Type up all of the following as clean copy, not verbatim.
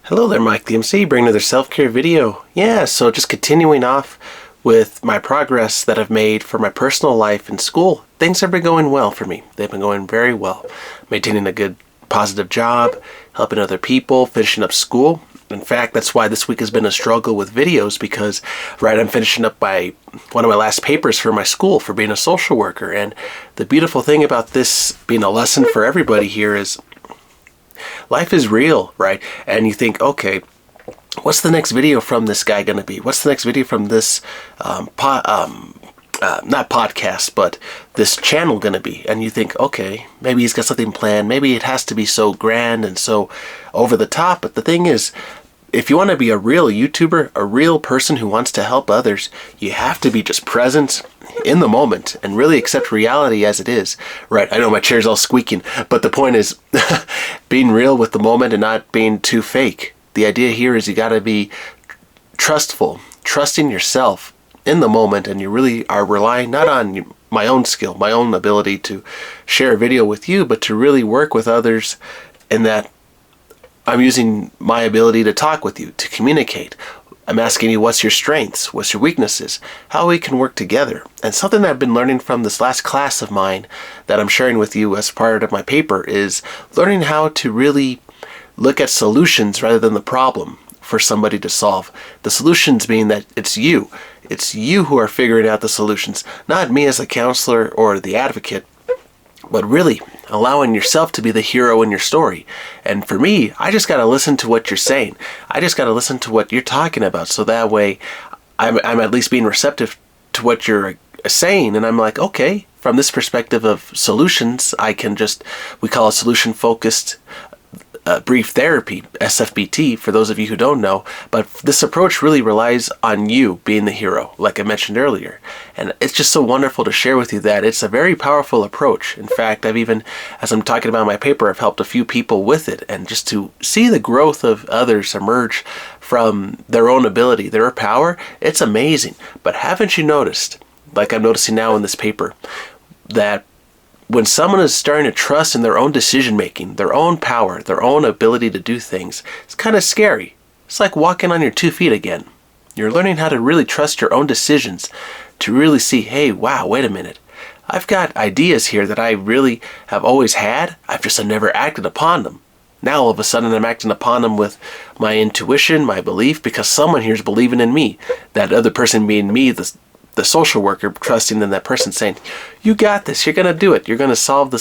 Hello there, Mike the MC, bringing another self-care video. Yeah, so just continuing off with my progress that I've made for my personal life in school. Things have been going well for me. They've been going very well. Maintaining a good, positive job, helping other people, finishing up school. In fact, that's why this week has been a struggle with videos because, I'm finishing up one of my last papers for my school for being a social worker. And the beautiful thing about this being a lesson for everybody here is life is real, right? And you think, okay, what's the next video from this guy going to be? What's the next video from this, not podcast, but this channel going to be? And you think, okay, maybe he's got something planned. Maybe it has to be so grand and so over the top. But the thing is, if you want to be a real YouTuber, a real person who wants to help others, you have to be just present in the moment and really accept reality as it is, right? I know my chair's all squeaking, but the point is being real with the moment and not being too fake. The idea here is you got to be trustful, trusting yourself in the moment, and you really are relying not on my own skill, my own ability to share a video with you, but to really work with others in that I'm using my ability to talk with you, to communicate. I'm asking you what's your strengths, what's your weaknesses, how we can work together. And something that I've been learning from this last class of mine that I'm sharing with you as part of my paper is learning how to really look at solutions rather than the problem for somebody to solve. The solutions being that it's you. It's you who are figuring out the solutions, not me as a counselor or the advocate, but really allowing yourself to be the hero in your story. And for me, I just got to listen to what you're saying. I just got to listen to what you're talking about, so that way I'm at least being receptive to what you're saying. And I'm like, okay, from this perspective of solutions, we call it solution-focused brief therapy, SFBT, for those of you who don't know. But this approach really relies on you being the hero, like I mentioned earlier. And it's just so wonderful to share with you that it's a very powerful approach. In fact, I've even, as I'm talking about my paper, I've helped a few people with it. And just to see the growth of others emerge from their own ability, their power, it's amazing. But haven't you noticed, like I'm noticing now in this paper, that when someone is starting to trust in their own decision making, their own power, their own ability to do things, it's kind of scary. It's like walking on your 2 feet again. You're learning how to really trust your own decisions, to really see, hey, wow, wait a minute. I've got ideas here that I really have always had. I've just never acted upon them. Now all of a sudden I'm acting upon them with my intuition, my belief, because someone here is believing in me. That other person being me, the social worker, trusting in that person, saying, you got this, you're going to do it, you're going to solve the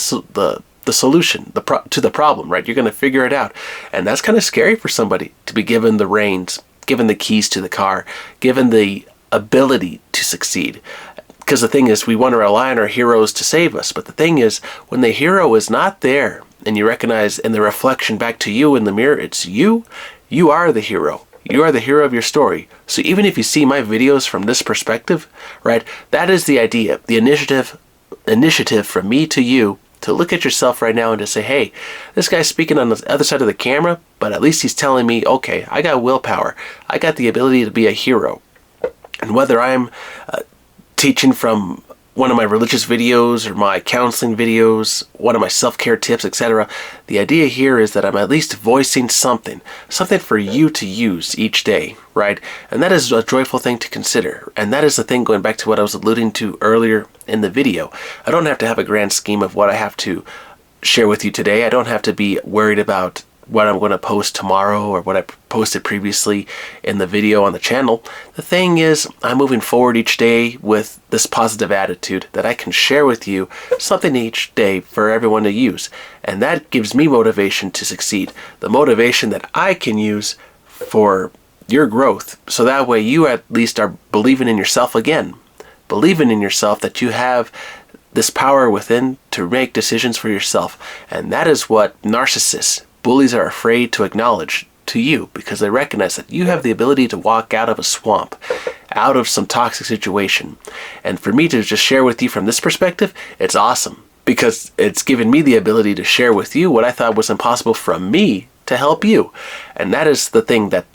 solution to the problem, right? You're going to figure it out. And that's kind of scary for somebody to be given the reins, given the keys to the car, given the ability to succeed. Because the thing is, we want to rely on our heroes to save us. But the thing is, when the hero is not there, and you recognize in the reflection back to you in the mirror, it's you are the hero. You are the hero of your story. So even if you see my videos from this perspective, right, that is the idea, the initiative from me to you to look at yourself right now and to say, hey, this guy's speaking on the other side of the camera, but at least he's telling me, okay, I got willpower. I got the ability to be a hero. And whether I'm teaching from one of my religious videos or my counseling videos, one of my self-care tips, etc. The idea here is that I'm at least voicing something for you to use each day, right? And that is a joyful thing to consider. And that is the thing, going back to what I was alluding to earlier in the video. I don't have to have a grand scheme of what I have to share with you today. I don't have to be worried about what I'm going to post tomorrow or what I posted previously in the video on the channel. The thing is, I'm moving forward each day with this positive attitude that I can share with you something each day for everyone to use. And that gives me motivation to succeed. The motivation that I can use for your growth. So that way you at least are believing in yourself again. Believing in yourself that you have this power within to make decisions for yourself. And that is what bullies are afraid to acknowledge to you, because they recognize that you have the ability to walk out of a swamp, out of some toxic situation. And for me to just share with you from this perspective, it's awesome, because it's given me the ability to share with you what I thought was impossible from me to help you. And that is the thing that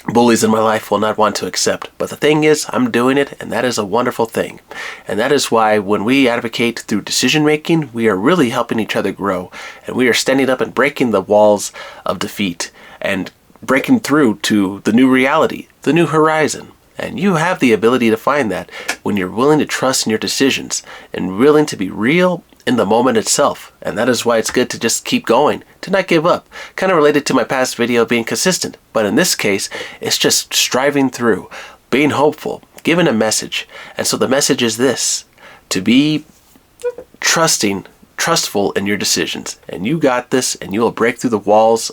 bullies in my life will not want to accept. But the thing is, I'm doing it, and that is a wonderful thing. And that is why when we advocate through decision making, we are really helping each other grow, and we are standing up and breaking the walls of defeat and breaking through to the new reality, the new horizon. And you have the ability to find that when you're willing to trust in your decisions and willing to be real in the moment itself. And that is why it's good to just keep going, to not give up. Kind of related to my past video, being consistent. But in this case, it's just striving through, being hopeful, giving a message. And so the message is this: to be trustful in your decisions. And you got this, and you will break through the walls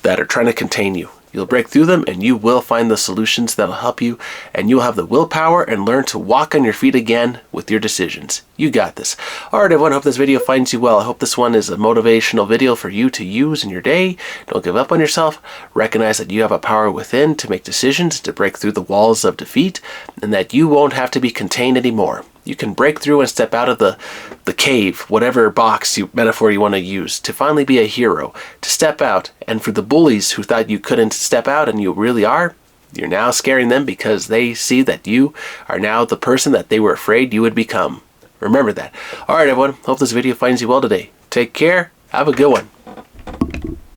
that are trying to contain you. You'll break through them, and you will find the solutions that will help you, and you'll have the willpower and learn to walk on your feet again with your decisions. You got this. Alright everyone, I hope this video finds you well. I hope this one is a motivational video for you to use in your day. Don't give up on yourself. Recognize that you have a power within to make decisions, to break through the walls of defeat, and that you won't have to be contained anymore. You can break through and step out of the cave, whatever metaphor you want to use, to finally be a hero, to step out. And for the bullies who thought you couldn't step out and you really are, you're now scaring them because they see that you are now the person that they were afraid you would become. Remember that. Alright everyone, hope this video finds you well today. Take care, have a good one.